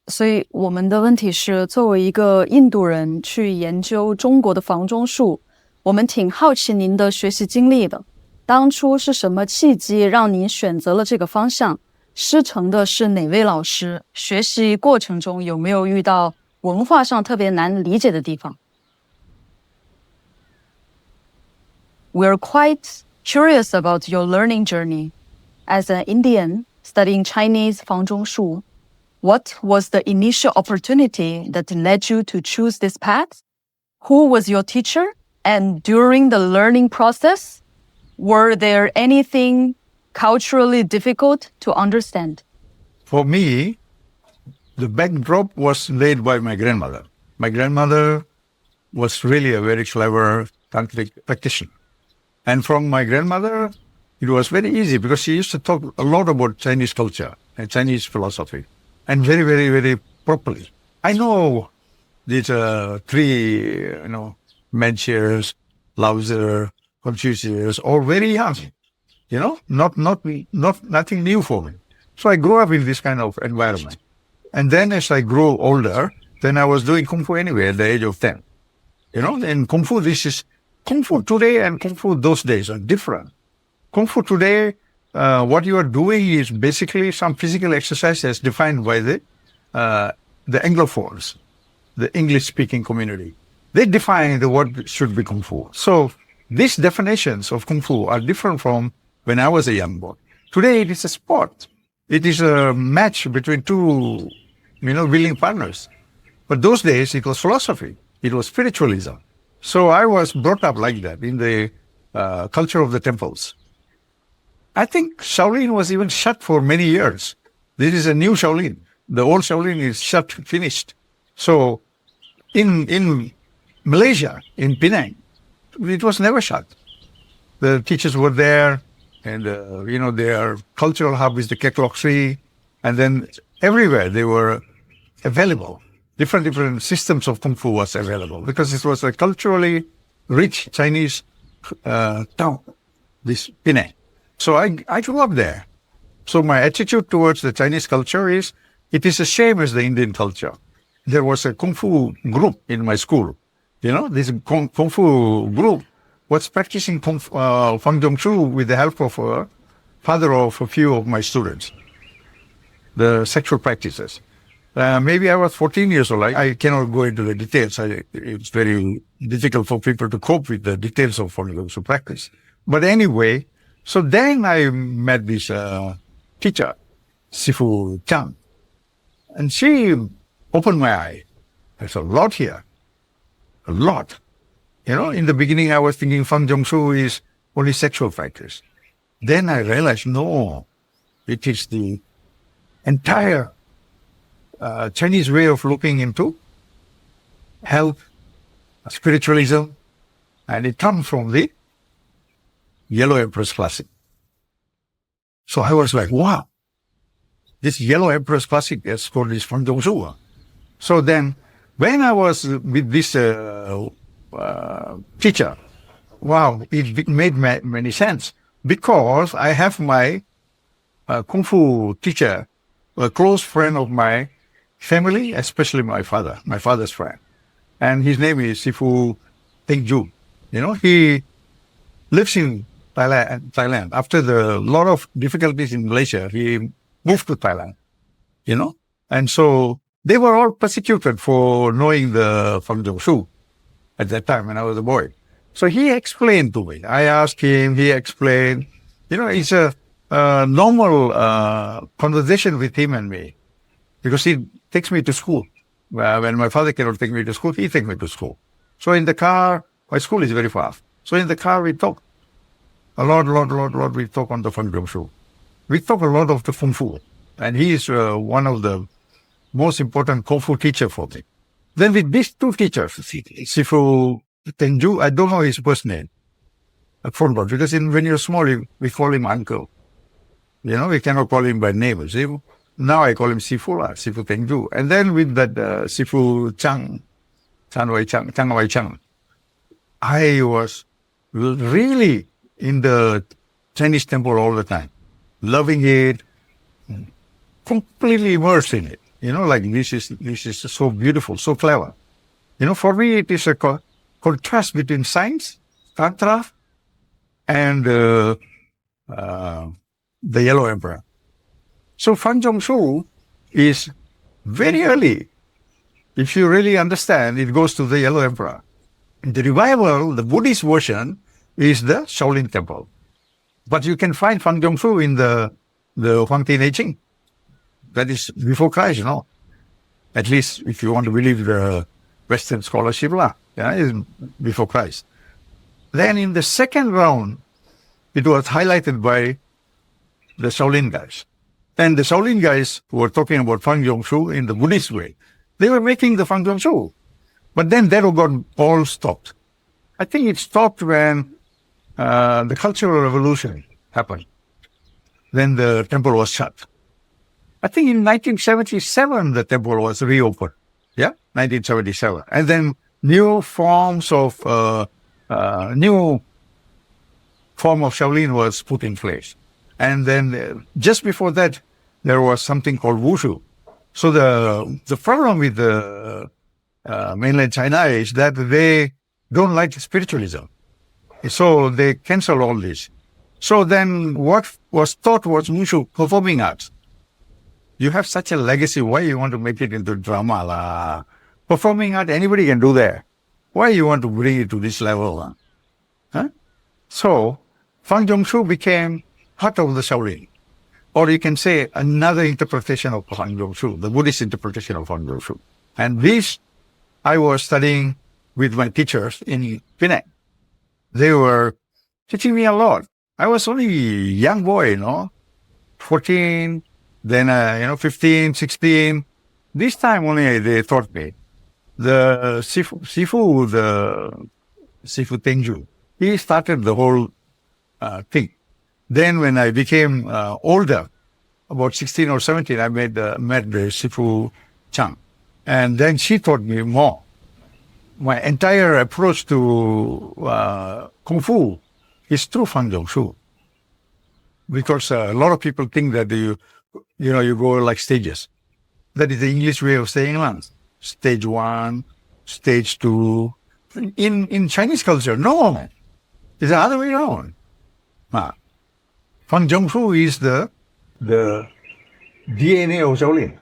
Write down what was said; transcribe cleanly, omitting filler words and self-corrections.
所以我们的问题是，作为一个印度人去研究中国的房中术，我们挺好奇您的学习经历的。当初是什么契机让您选择了这个方向？师承的是哪位老师？学习过程中有没有遇到文化上特别难理解的地方？ We're quite curious about your learning journey. As an Indian studying Chinese Fang Zhong Shu, what was the initial opportunity that led you to choose this path? Who was your teacher? And during the learning process, were there anything culturally difficult to understand? For me, the backdrop was laid by my grandmother. My grandmother was really a very clever tantric practitioner. And from my grandmother, it was very easy because she used to talk a lot about Chinese culture and Chinese philosophy, and very, very, very properly. I know these three, Mencius, Lao-Tzu, Confucius, all very young. Nothing new for me. So I grew up in this kind of environment. And then as I grew older, then I was doing Kung Fu anyway at the age of 10. And Kung Fu, Kung Fu today and Kung Fu those days are different. Kung Fu today, what you are doing is basically some physical exercises defined by the Anglophones, the English-speaking community. They define what should be Kung Fu. So these definitions of Kung Fu are different from when I was a young boy. Today it is a sport. It is a match between two, willing partners. But those days it was philosophy. It was spiritualism. So I was brought up like that in the culture of the temples. I think Shaolin was even shut for many years. This is a new Shaolin. The old Shaolin is shut, finished. So in Malaysia, in Penang, it was never shut. The teachers were there, and their cultural hub is the Keklok Tree, and then everywhere they were available. Different systems of Kung Fu was available because it was a culturally rich Chinese town, this Penang. So I grew up there. So my attitude towards the Chinese culture is, it is the same as the Indian culture. There was a Kung Fu group in my school. This Kung Fu group was practicing Fang Zhong Shu with the help of a father of a few of my students, the sexual practices. Maybe I was 14 years old. I cannot go into the details. It's very difficult for people to cope with the details of Fang Zhong Shu practice. But anyway, so then I met this teacher, Shifu Chang, and she opened my eye. There's a lot here, a lot. In the beginning I was thinking Fang Zhong Shu is only sexual practice. Then I realized, no, it is the entire Chinese way of looking into health, spiritualism, and it comes from the Yellow Emperor's Classic. So I was like, wow, this Yellow Emperor's Classic is called this Fang Zhong Shu. So then, when I was with this teacher, wow, it made many sense because I have my Kung Fu teacher, a close friend of my family, especially my father's friend. And his name is Shifu Teng. He lives in Thailand. After the lot of difficulties in Malaysia, he moved to Thailand, And so they were all persecuted for knowing the Fang Zhong Shu at that time when I was a boy. So he explained to me. I asked him, he explained. It's a normal conversation with him and me because he takes me to school. When my father cannot take me to school, he takes me to school. So in the car, my school is very far. So in the car, we talk a lot. We talk on the Fang Zhong Shu. We talk a lot of the Kung Fu. And he is one of the most important Kung Fu teacher for me. Then with these two teachers, Shifu Teng, I don't know his first name. I forgot, because when you're small, we call him uncle. We cannot call him by name. See? Now I call him Shifu Teng. And then with that Shifu Chang Wai Chang, I was really in the Chinese temple all the time, loving it, completely immersed in it. like this is so beautiful, so clever. For me, it is a contrast between science, Tantra, and the Yellow Emperor. So Fang Zhong Shu is very early. If you really understand, it goes to the Yellow Emperor. In the revival, the Buddhist version is the Shaolin Temple. But you can find Fang Zhong Shu in the Huang Neijing. That is before Christ, At least if you want to believe the Western scholarship, is before Christ. Then in the second round, it was highlighted by the Shaolin guys. And the Shaolin guys who were talking about Fang Zhong Shu in the Buddhist way, they were making the Fang Zhong Shu. But then that got all stopped. I think it stopped when the Cultural Revolution happened. Then the temple was shut. I think in 1977, the temple was reopened. 1977. And then new form of Shaolin was put in place. And then just before that, there was something called Wushu. So the problem with the mainland China is that they don't like spiritualism. So they cancel all this. So then what was taught was Wushu, performing arts. You have such a legacy. Why you want to make it into drama? Performing art, anybody can do that. Why you want to bring it to this level? So Fang Zhong Shu became heart of the Shaolin. Or you can say another interpretation of Fang Zhong Shu, the Buddhist interpretation of Fang Zhong Shu. And this I was studying with my teachers in Penang. They were teaching me a lot. I was only a young boy, 14, then, 15, 16. This time only they taught me. The Shifu, the Shifu Teng, he started the whole thing. Then when I became older, about 16 or 17, I met the Shifu Chang. And then she taught me more. My entire approach to Kung Fu is through Fang Zhong Shu. Because a lot of people think that you go like stages. That is the English way of saying it. Stage 1, stage 2. In Chinese culture, no. It's the other way around. Fang Zhong Shu is the DNA of Shaolin.